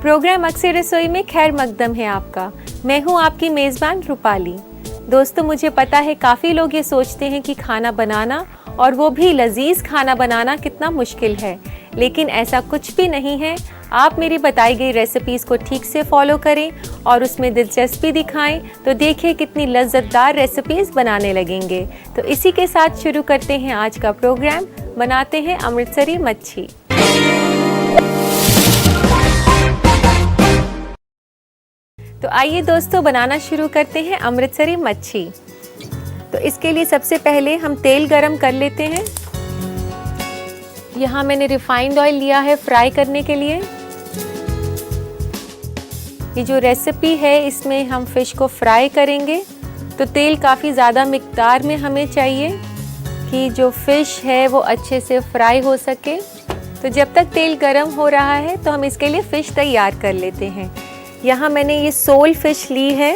Programme अक्सर रसोई में खैर मकदम है आपका। मैं हूं आपकी मेज़बान रूपाली। दोस्तों, मुझे पता है काफ़ी लोग ये सोचते हैं कि खाना बनाना और वो भी लजीज खाना बनाना कितना मुश्किल है, लेकिन ऐसा कुछ भी नहीं है। आप मेरी बताई गई रेसिपीज़ को ठीक से फॉलो करें और उसमें दिलचस्पी दिखाएं तो देखिए कितनी लज्जतदार रेसिपीज़ बनाने लगेंगे। तो इसी के साथ शुरू करते हैं आज का प्रोग्राम। बनाते हैं अमृतसरी मच्छी। तो आइए दोस्तों, बनाना शुरू करते हैं अमृतसरी मच्छी। तो इसके लिए सबसे पहले हम तेल गरम कर लेते हैं। यहाँ मैंने रिफाइंड ऑयल लिया है फ्राई करने के लिए। ये जो रेसिपी है इसमें हम फिश को फ्राई करेंगे, तो तेल काफ़ी ज़्यादा मिकदार में हमें चाहिए कि जो फिश है वो अच्छे से फ्राई हो सके। तो जब तक तेल गरम हो रहा है तो हम इसके लिए फ़िश तैयार कर लेते हैं। यहाँ मैंने ये सोल फिश ली है।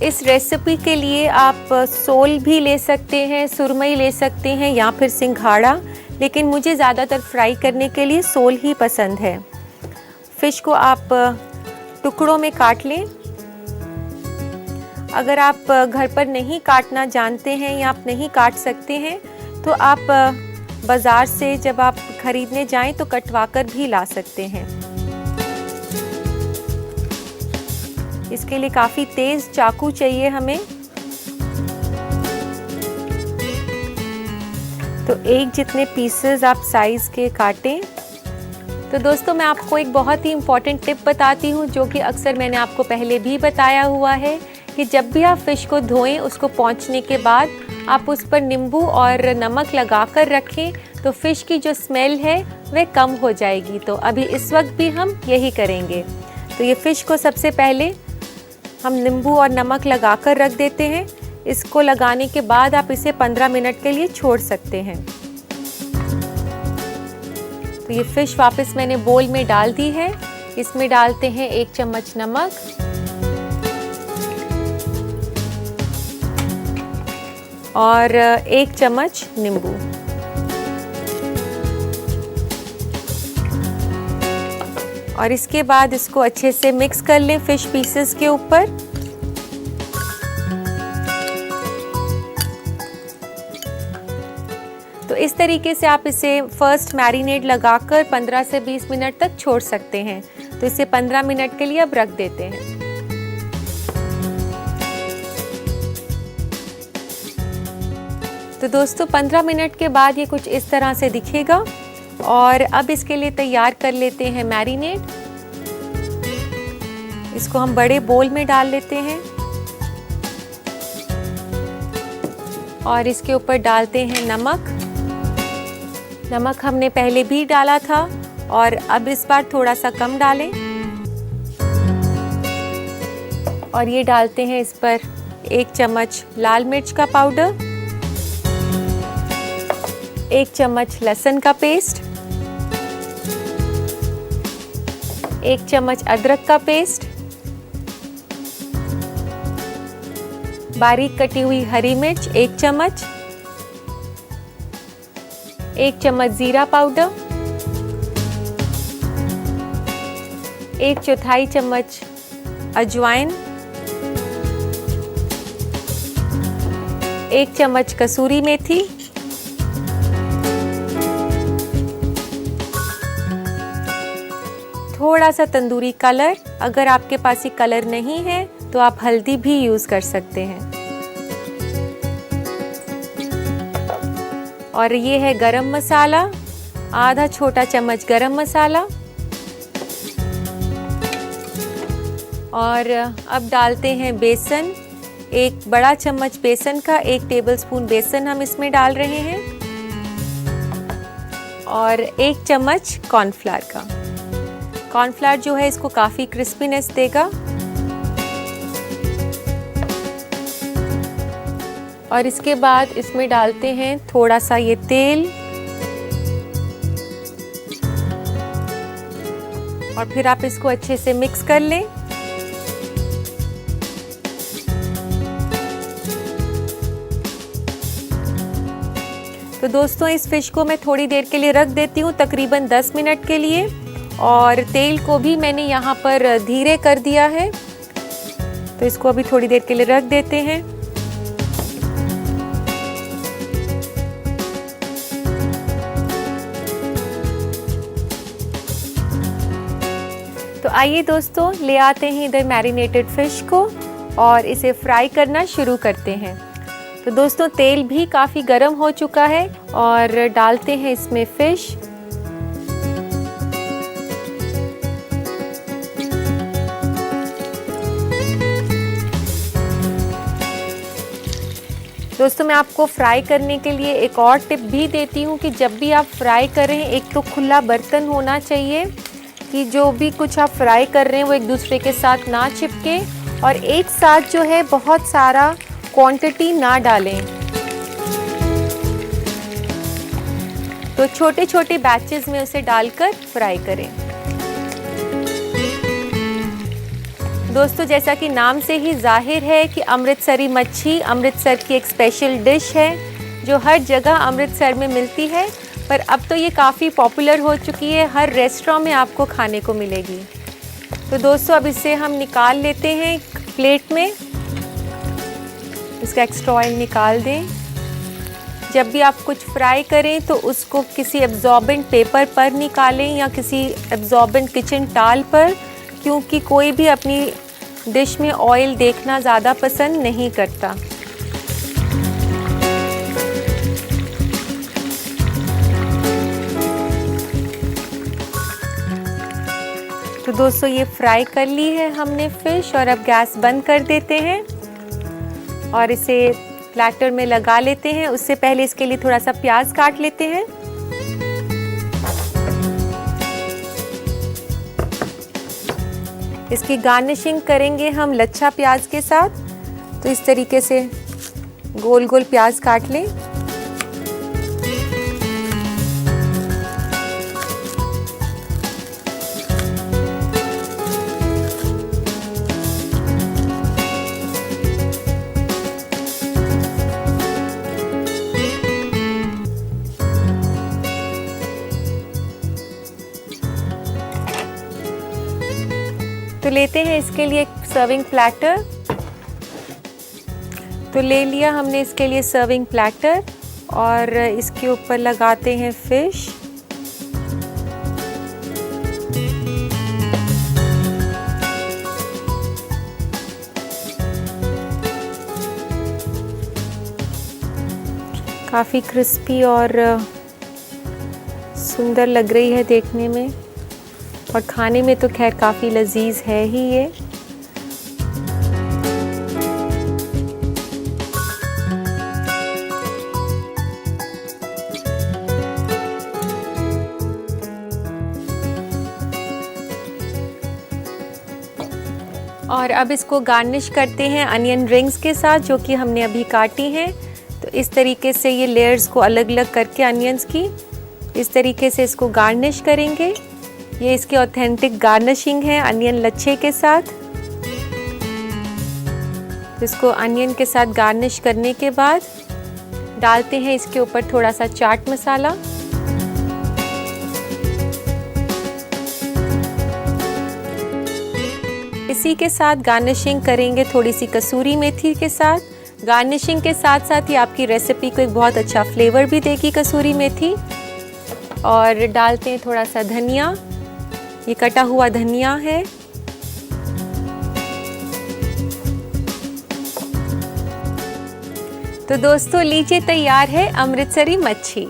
इस रेसिपी के लिए आप सोल भी ले सकते हैं, सुरमई ले सकते हैं या फिर सिंघाड़ा, लेकिन मुझे ज़्यादातर फ्राई करने के लिए सोल ही पसंद है। फ़िश को आप टुकड़ों में काट लें। अगर आप घर पर नहीं काटना जानते हैं या आप नहीं काट सकते हैं तो आप बाज़ार से जब आप ख़रीदने जाएं तो कटवा कर भी ला सकते हैं। इसके लिए काफ़ी तेज़ चाकू चाहिए हमें। तो एक जितने पीसेस आप साइज़ के काटें। तो दोस्तों, मैं आपको एक बहुत ही इम्पॉर्टेंट टिप बताती हूँ जो कि अक्सर मैंने आपको पहले भी बताया हुआ है कि जब भी आप फ़िश को धोएं, उसको पोंछने के बाद आप उस पर नींबू और नमक लगा कर रखें तो फ़िश की जो स्मेल है वह कम हो जाएगी। तो अभी इस वक्त भी हम यही करेंगे। तो ये फ़िश को सबसे पहले हम नींबू और नमक लगा कर रख देते हैं। इसको लगाने के बाद आप इसे 15 मिनट के लिए छोड़ सकते हैं। तो ये फ़िश वापस मैंने बोल में डाल दी है। इसमें डालते हैं 1 चम्मच नमक और 1 चम्मच नींबू। और इसके बाद इसको अच्छे से मिक्स कर लें फ़िश पीसेस के ऊपर। तो इस तरीके से आप इसे फर्स्ट मैरिनेट लगाकर 15 से 20 मिनट तक छोड़ सकते हैं। तो इसे 15 मिनट के लिए अब रख देते हैं। तो दोस्तों, 15 मिनट के बाद ये कुछ इस तरह से दिखेगा। और अब इसके लिए तैयार कर लेते हैं मैरिनेट। इसको हम बड़े बोल में डाल लेते हैं और इसके ऊपर डालते हैं नमक। नमक हमने पहले भी डाला था और अब इस बार थोड़ा सा कम डालें। और ये डालते हैं इस पर 1 चम्मच लाल मिर्च का पाउडर, 1 चम्मच लहसुन का पेस्ट, 1 चम्मच अदरक का पेस्ट, बारीक कटी हुई हरी मिर्च 1 चम्मच, 1 चम्मच जीरा पाउडर, 1/4 चम्मच अजवाइन, 1 चम्मच कसूरी मेथी, थोड़ा सा तंदूरी कलर। अगर आपके पास ये कलर नहीं है तो आप हल्दी भी यूज़ कर सकते हैं। और ये है गरम मसाला, आधा छोटा चम्मच गरम मसाला। और अब डालते हैं बेसन। 1 बड़ा चम्मच बेसन का 1 टेबलस्पून बेसन हम इसमें डाल रहे हैं और 1 चम्मच कॉर्नफ्लावर का। कॉर्नफ्लावर जो है इसको काफ़ी क्रिस्पीनेस देगा। और इसके बाद इसमें डालते हैं थोड़ा सा ये तेल और फिर आप इसको अच्छे से मिक्स कर लें। तो दोस्तों इस फिश को मैं थोड़ी देर के लिए रख देती हूँ, तकरीबन 10 मिनट के लिए। और तेल को भी मैंने यहाँ पर धीरे कर दिया है, तो इसको अभी थोड़ी देर के लिए रख देते हैं। तो आइए दोस्तों, ले आते हैं इधर मैरिनेटेड फिश को और इसे फ्राई करना शुरू करते हैं। तो दोस्तों तेल भी काफ़ी गर्म हो चुका है और डालते हैं इसमें फिश। दोस्तों मैं आपको फ्राई करने के लिए एक और टिप भी देती हूँ कि जब भी आप फ्राई करें, एक तो खुला बर्तन होना चाहिए कि जो भी कुछ आप फ्राई कर रहे हैं वो एक दूसरे के साथ ना चिपके, और एक साथ जो है बहुत सारा क्वांटिटी ना डालें। तो छोटे छोटे बैचेस में उसे डालकर फ्राई करें। दोस्तों जैसा कि नाम से ही जाहिर है कि अमृतसरी मच्छी अमृतसर की एक स्पेशल डिश है जो हर जगह अमृतसर में मिलती है, पर अब तो ये काफ़ी पॉपुलर हो चुकी है, हर रेस्टोरेंट में आपको खाने को मिलेगी। तो दोस्तों अब इसे हम निकाल लेते हैं प्लेट में। इसका एक्स्ट्रा ऑयल निकाल दें। जब भी आप कुछ फ्राई करें तो उसको किसी एब्जॉर्बेंट पेपर पर निकालें या किसी एब्जॉर्बेंट किचन टॉवल पर, क्योंकि कोई भी अपनी डिश में ऑयल देखना ज़्यादा पसंद नहीं करता। तो दोस्तों ये फ्राई कर ली है हमने फ़िश, और अब गैस बंद कर देते हैं और इसे प्लेटर में लगा लेते हैं। उससे पहले इसके लिए थोड़ा सा प्याज काट लेते हैं। इसकी गार्निशिंग करेंगे हम लच्छा प्याज के साथ, तो इस तरीके से गोल गोल प्याज काट लें। तो लेते हैं इसके लिए एक सर्विंग प्लेटर। तो ले लिया हमने इसके लिए सर्विंग प्लेटर और इसके ऊपर लगाते हैं फिश। काफ़ी क्रिस्पी और सुंदर लग रही है देखने में, और खाने में तो खैर काफ़ी लजीज है ही ये। और अब इसको गार्निश करते हैं अनियन रिंग्स के साथ, जो कि हमने अभी काटी हैं। तो इस तरीके से ये लेयर्स को अलग अलग करके अनियंस की इस तरीके से इसको गार्निश करेंगे। ये इसकी ऑथेंटिक गार्निशिंग है अनियन लच्छे के साथ। इसको अनियन के साथ गार्निश करने के बाद डालते हैं इसके ऊपर थोड़ा सा चाट मसाला। इसी के साथ गार्निशिंग करेंगे थोड़ी सी कसूरी मेथी के साथ। गार्निशिंग के साथ साथ ही आपकी रेसिपी को एक बहुत अच्छा फ्लेवर भी देगी कसूरी मेथी। और डालते हैं थोड़ा सा धनिया, ये कटा हुआ धनिया है। तो दोस्तों लीजिए तैयार है अमृतसरी मच्छी।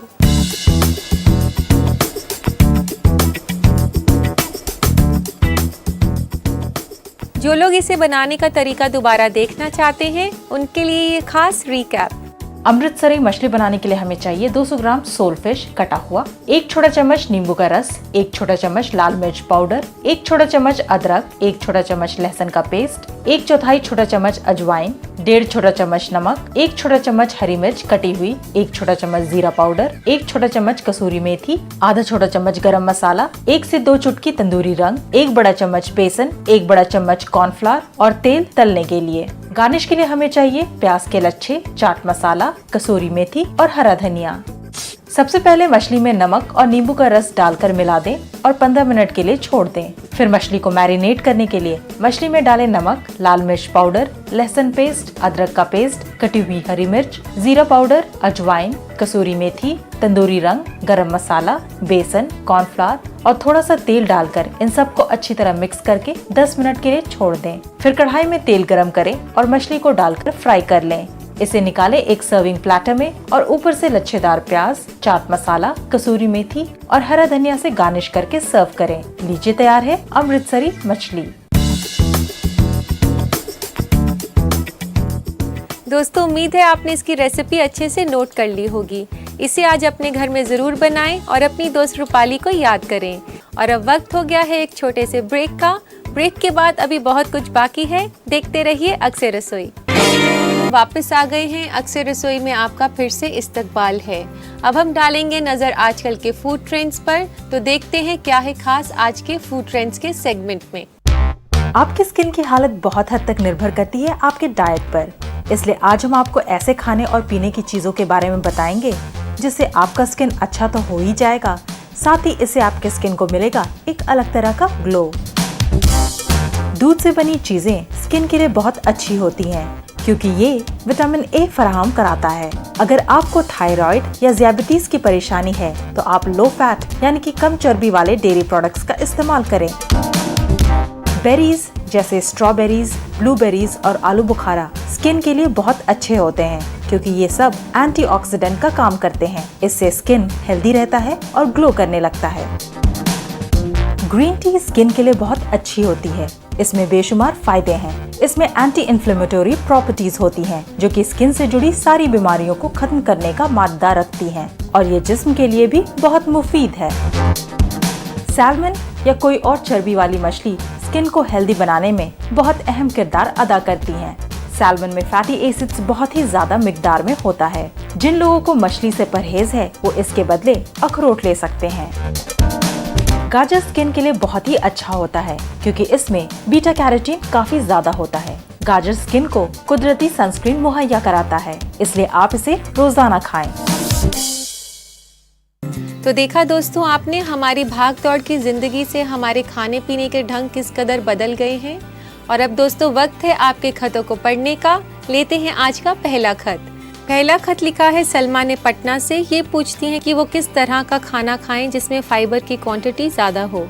जो लोग इसे बनाने का तरीका दोबारा देखना चाहते हैं उनके लिए ये खास रिकैप। अमृतसरी मछली बनाने के लिए हमें चाहिए 200 ग्राम सोल फिश कटा हुआ, 1 छोटा चम्मच नींबू का रस, 1 छोटा चम्मच लाल मिर्च पाउडर, 1 छोटा चम्मच अदरक, 1 छोटा चम्मच लहसुन का पेस्ट, 1/4 छोटा चम्मच अजवाइन, 1.5 छोटा चम्मच नमक, 1 छोटा चम्मच हरी मिर्च कटी हुई, 1 छोटा चम्मच जीरा पाउडर, 1 छोटा चम्मच कसूरी मेथी, आधा छोटा चम्मच गरम मसाला, 1 से 2 चुटकी तंदूरी रंग, 1 बड़ा चम्मच बेसन, 1 बड़ा चम्मच कॉर्नफ्लावर और तेल तलने के लिए। गार्निश के लिए हमें चाहिए प्याज के लच्छे, चाट मसाला, कसूरी मेथी और हरा धनिया। सबसे पहले मछली में नमक और नींबू का रस डालकर मिला दें और 15 मिनट के लिए छोड़ दें। फिर मछली को मैरिनेट करने के लिए मछली में डालें नमक, लाल मिर्च पाउडर, लहसुन पेस्ट, अदरक का पेस्ट, कटी हुई हरी मिर्च, जीरा पाउडर, अजवाइन, कसूरी मेथी, तंदूरी रंग, गरम मसाला, बेसन, कॉर्नफ्लावर और थोड़ा सा तेल डालकर इन सबको अच्छी तरह मिक्स करके 10 मिनट के लिए छोड़ दें। फिर कढ़ाई में तेल गरम करें और मछली को डालकर फ्राई कर लें। इसे निकालें एक सर्विंग प्लेटर में और ऊपर से लच्छेदार प्याज, चाट मसाला, कसूरी मेथी और हरा धनिया से गार्निश करके सर्व करें। लीजिए तैयार है अमृतसरी मछली। दोस्तों उम्मीद है आपने इसकी रेसिपी अच्छे से नोट कर ली होगी। इसे आज अपने घर में ज़रूर बनाएं और अपनी दोस्त रूपाली को याद करें। और अब वक्त हो गया है एक छोटे से ब्रेक का। ब्रेक के बाद अभी बहुत कुछ बाकी है, देखते रहिए अक्सर रसोई। वापस आ गए हैं अक्सर रसोई में, आपका फिर से इस्तकबाल है। अब हम डालेंगे नजर आजकल के फूड ट्रेंड्स पर, तो देखते हैं क्या है खास आज के फूड ट्रेंड्स के सेगमेंट में। आपकी स्किन की हालत बहुत हद तक निर्भर करती है आपके डाइट पर, इसलिए आज हम आपको ऐसे खाने और पीने की चीजों के बारे में बताएंगे जिससे आपका स्किन अच्छा तो हो ही जाएगा, साथ ही इससे आपके स्किन को मिलेगा एक अलग तरह का ग्लो। दूध से बनी चीजें स्किन के लिए बहुत अच्छी होती हैं क्योंकि ये विटामिन ए फराहम कराता है। अगर आपको थायराइड या डायबिटीज की परेशानी है तो आप लो फैट यानी कि कम चर्बी वाले डेयरी प्रोडक्ट्स का इस्तेमाल करें। बेरीज जैसे स्ट्रॉबेरीज, ब्लूबेरीज और आलू बुखारा स्किन के लिए बहुत अच्छे होते हैं क्योंकि ये सब एंटीऑक्सीडेंट का काम करते हैं। इससे स्किन हेल्दी रहता है और ग्लो करने लगता है। ग्रीन टी स्किन के लिए बहुत अच्छी होती है। इसमें बेशुमार फायदे हैं। इसमें एंटी इन्फ्लेमेटरी प्रॉपर्टीज होती हैं जो कि स्किन से जुड़ी सारी बीमारियों को खत्म करने का मादा रखती हैं और ये जिस्म के लिए भी बहुत मुफीद है। सैल्मन या कोई और चर्बी वाली मछली स्किन को हेल्दी बनाने में बहुत अहम किरदार अदा करती हैं। सैल्मन में फैटी एसिड्स बहुत ही ज्यादा मिकदार में होता है। जिन लोगों को मछली से परहेज है वो इसके बदले अखरोट ले सकते हैं। गाजर स्किन के लिए बहुत ही अच्छा होता है क्योंकि इसमें बीटा कैरोटीन काफी ज्यादा होता है। गाजर स्किन को कुदरती सनस्क्रीन मुहैया कराता है, इसलिए आप इसे रोजाना खाएं। तो देखा दोस्तों आपने, हमारी भाग दौड़ की जिंदगी से हमारे खाने पीने के ढंग किस कदर बदल गए हैं। और अब दोस्तों वक्त है आपके खतों को पढ़ने का। लेते हैं आज का पहला खत। पहला खत लिखा है सलमा ने पटना से। ये पूछती हैं कि वो किस तरह का खाना खाएं जिसमें फाइबर की क्वांटिटी ज़्यादा हो।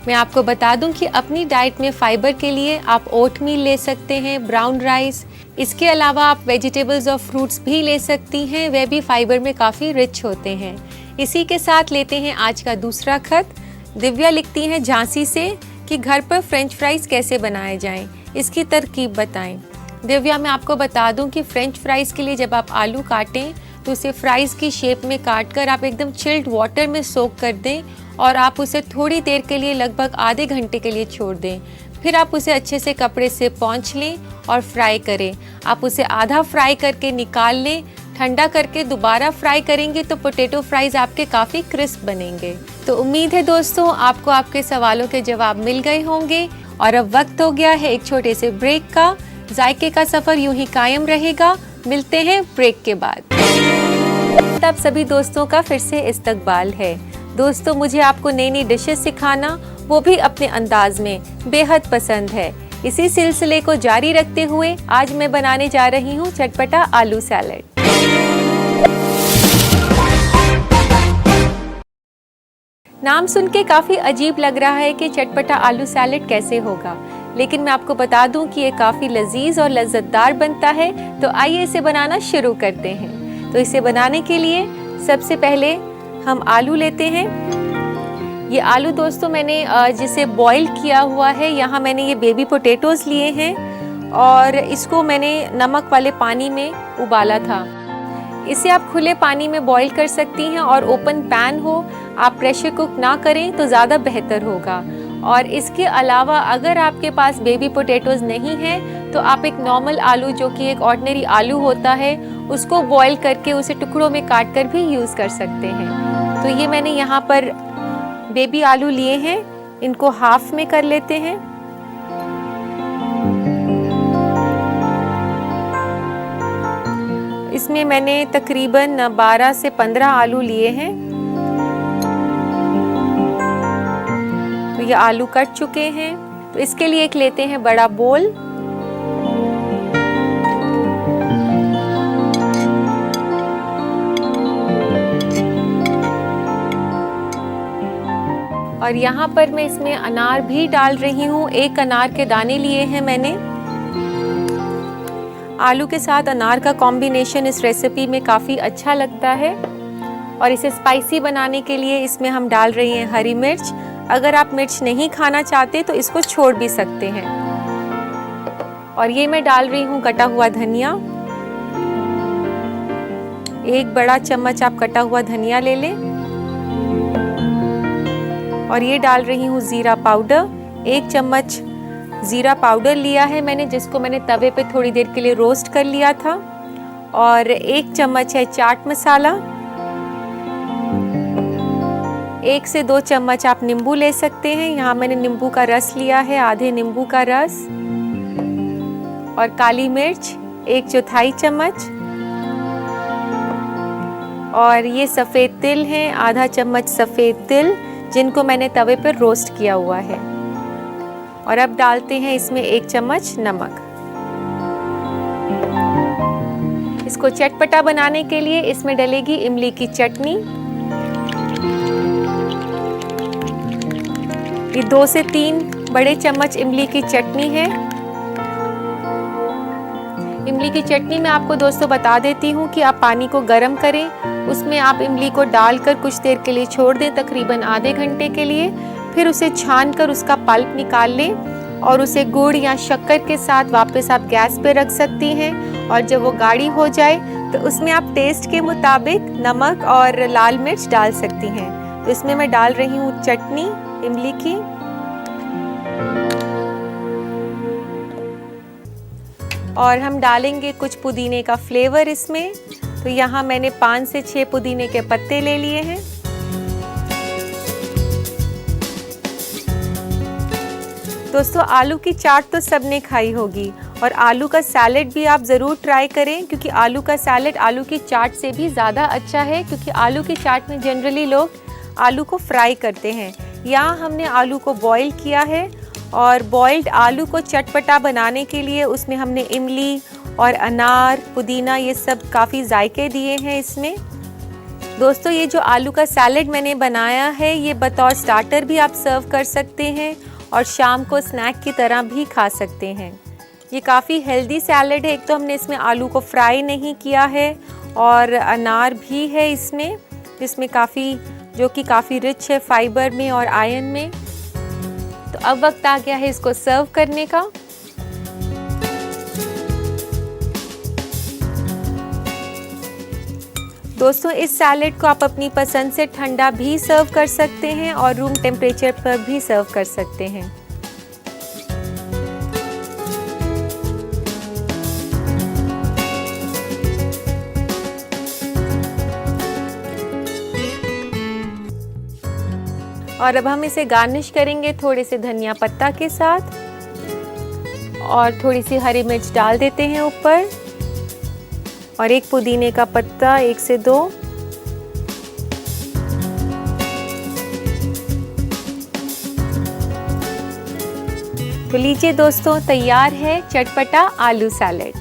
मैं आपको बता दूं कि अपनी डाइट में फाइबर के लिए आप ओट मील ले सकते हैं, ब्राउन राइस। इसके अलावा आप वेजिटेबल्स और फ्रूट्स भी ले सकती हैं, वे भी फाइबर में काफ़ी रिच होते हैं। इसी के साथ लेते हैं आज का दूसरा खत। दिव्या लिखती हैं झांसी से कि घर पर फ्रेंच फ्राइज कैसे बनाए जाएं, इसकी तरकीब बताएं। दिव्या मैं आपको बता दूं कि फ्रेंच फ्राइज के लिए जब आप आलू काटें तो उसे फ्राइज की शेप में काट कर आप एकदम चिल्ड वाटर में सोक कर दें और आप उसे थोड़ी देर के लिए लगभग आधे घंटे के लिए छोड़ दें। फिर आप उसे अच्छे से कपड़े से पोंछ लें और फ्राई करें। आप उसे आधा फ्राई करके निकाल लें, ठंडा करके दोबारा फ्राई करेंगे तो पोटैटो फ्राइज आपके काफ़ी क्रिस्प बनेंगे। तो उम्मीद है दोस्तों आपको आपके सवालों के जवाब मिल गए होंगे। और अब वक्त हो गया है एक छोटे से ब्रेक का। जायके का सफर यूं ही कायम रहेगा। मिलते हैं ब्रेक के बाद। तब सभी दोस्तों का फिर से इस्तकबाल है। दोस्तों मुझे आपको नई नई डिशेस सिखाना, वो भी अपने अंदाज में, बेहद पसंद है। इसी सिलसिले को जारी रखते हुए आज मैं बनाने जा रही हूँ चटपटा आलू सैलेड। नाम सुन के काफ़ी अजीब लग रहा है कि चटपटा आलू सैलेड कैसे होगा, लेकिन मैं आपको बता दूं कि ये काफ़ी लजीज और लज्जतदार बनता है। तो आइए इसे बनाना शुरू करते हैं। तो इसे बनाने के लिए सबसे पहले हम आलू लेते हैं। ये आलू दोस्तों मैंने जिसे बॉईल किया हुआ है, यहाँ मैंने ये बेबी पोटैटोज़ लिए हैं और इसको मैंने नमक वाले पानी में उबाला था। इसे आप खुले पानी में बॉईल कर सकती हैं और ओपन पैन हो, आप प्रेशर कुक ना करें तो ज़्यादा बेहतर होगा। और इसके अलावा अगर आपके पास बेबी पोटैटोज़ नहीं है तो आप एक नॉर्मल आलू, जो कि एक ऑर्डिनरी आलू होता है, उसको बॉईल करके उसे टुकड़ों में काट कर भी यूज़ कर सकते हैं। तो ये मैंने यहाँ पर बेबी आलू लिए हैं, इनको हाफ में कर लेते हैं। इसमें मैंने तकरीबन 12 से 15 आलू लिए हैं। तो ये आलू कट चुके हैं। तो इसके लिए एक लेते हैं बड़ा बोल। और यहाँ पर मैं इसमें अनार भी डाल रही हूँ। 1 अनार के दाने लिए हैं मैंने। आलू के साथ अनार का कॉम्बिनेशन इस रेसिपी में काफ़ी अच्छा लगता है। और इसे स्पाइसी बनाने के लिए इसमें हम डाल रही हैं हरी मिर्च। अगर आप मिर्च नहीं खाना चाहते तो इसको छोड़ भी सकते हैं। और ये मैं डाल रही हूँ कटा हुआ धनिया। 1 बड़ा चम्मच आप कटा हुआ धनिया ले लें। और ये डाल रही हूँ ज़ीरा पाउडर। 1 चम्मच ज़ीरा पाउडर लिया है मैंने, जिसको मैंने तवे पे थोड़ी देर के लिए रोस्ट कर लिया था। और 1 चम्मच है चाट मसाला। 1 से 2 चम्मच आप नींबू ले सकते हैं। यहाँ मैंने नींबू का रस लिया है, आधे नींबू का रस। और काली मिर्च 1/4 चम्मच। और ये सफ़ेद तिल हैं, आधा चम्मच सफ़ेद तिल, जिनको मैंने तवे पर रोस्ट किया हुआ है। और अब डालते हैं इसमें 1 चम्मच नमक। इसको चटपटा बनाने के लिए इसमें डलेगी इमली की चटनी। ये 2 से 3 बड़े चम्मच इमली की चटनी है। इमली की चटनी में आपको दोस्तों बता देती हूँ कि आप पानी को गर्म करें, उसमें आप इमली को डालकर कुछ देर के लिए छोड़ दें, तकरीबन आधे घंटे के लिए। फिर उसे छानकर उसका पल्प निकाल लें और उसे गुड़ या शक्कर के साथ वापस आप गैस पे रख सकती हैं। और जब वो गाढ़ी हो जाए तो उसमें आप टेस्ट के मुताबिक नमक और लाल मिर्च डाल सकती हैं। तो इसमें मैं डाल रही हूँ चटनी इमली की। और हम डालेंगे कुछ पुदीने का फ्लेवर इसमें। तो यहाँ मैंने 5 से 6 पुदीने के पत्ते ले लिए हैं। दोस्तों आलू की चाट तो सबने खाई होगी, और आलू का सैलेड भी आप ज़रूर ट्राई करें, क्योंकि आलू का सैलेड आलू की चाट से भी ज़्यादा अच्छा है। क्योंकि आलू की चाट में जनरली लोग आलू को फ्राई करते हैं। यहाँ हमने आलू को बॉईल किया है। और बॉइल्ड आलू को चटपटा बनाने के लिए उसमें हमने इमली और अनार, पुदीना, ये सब काफ़ी जायके दिए हैं इसमें। दोस्तों ये जो आलू का सैलेड मैंने बनाया है, ये बतौर स्टार्टर भी आप सर्व कर सकते हैं और शाम को स्नैक की तरह भी खा सकते हैं। ये काफ़ी हेल्दी सैलेड है। एक तो हमने इसमें आलू को फ्राई नहीं किया है, और अनार भी है इसमें, जिसमें जो कि काफ़ी रिच है फाइबर में और आयरन में। तो अब वक्त आ गया है इसको सर्व करने का। दोस्तों इस सैलेड को आप अपनी पसंद से ठंडा भी सर्व कर सकते हैं और रूम टेम्परेचर पर भी सर्व कर सकते हैं। और अब हम इसे गार्निश करेंगे थोड़े से धनिया पत्ता के साथ, और थोड़ी सी हरी मिर्च डाल देते हैं ऊपर, और 1 पुदीने का पत्ता 1 से 2। तो लीजिए दोस्तों, तैयार है चटपटा आलू सैलेड।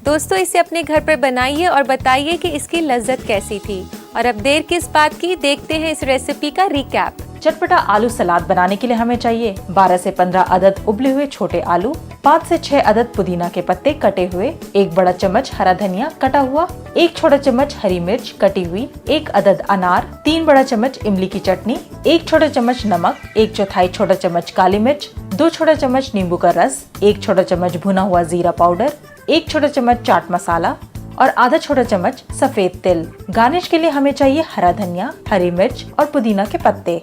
दोस्तों इसे अपने घर पर बनाइए और बताइए कि इसकी लज्जत कैसी थी। और अब देर किस बात की, देखते हैं इस रेसिपी का रिकैप। चटपटा आलू सलाद बनाने के लिए हमें चाहिए 12 से 15 अदद उबले हुए छोटे आलू, 5 से 6 अदद पुदीना के पत्ते कटे हुए, 1 बड़ा चम्मच हरा धनिया कटा हुआ, 1 छोटा चम्मच हरी मिर्च कटी हुई, 1 अदद अनार, 3 बड़ा चम्मच इमली की चटनी, 1 छोटा चम्मच नमक, 1/4 छोटा चम्मच काली मिर्च, 2 छोटा चम्मच नींबू का रस, 1 छोटा चम्मच भुना हुआ जीरा पाउडर, 1 छोटा चम्मच चाट मसाला और आधा छोटा चम्मच सफेद तिल। गार्निश के लिए हमें चाहिए हरा धनिया, हरी मिर्च और पुदीना के पत्ते।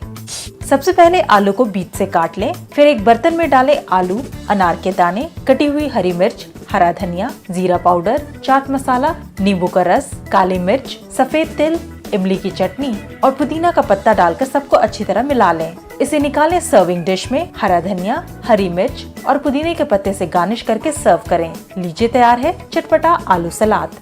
सबसे पहले आलू को बीच से काट लें, फिर एक बर्तन में डालें आलू, अनार के दाने, कटी हुई हरी मिर्च, हरा धनिया, जीरा पाउडर, चाट मसाला, नींबू का रस, काली मिर्च, सफेद तिल, इमली की चटनी और पुदीना का पत्ता डालकर सबको अच्छी तरह मिला लें। इसे निकालें सर्विंग डिश में, हरा धनिया, हरी मिर्च और पुदीने के पत्ते से गार्निश करके सर्व करें। लीजिए तैयार है चटपटा आलू सलाद।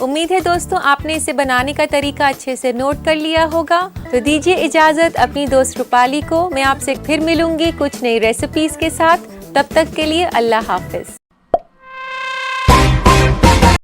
उम्मीद है दोस्तों आपने इसे बनाने का तरीका अच्छे से नोट कर लिया होगा। तो दीजिए इजाजत अपनी दोस्त रूपाली को। मैं आपसे फिर मिलूंगी कुछ नई रेसिपीज के साथ। तब तक के लिए अल्लाह हाफिज।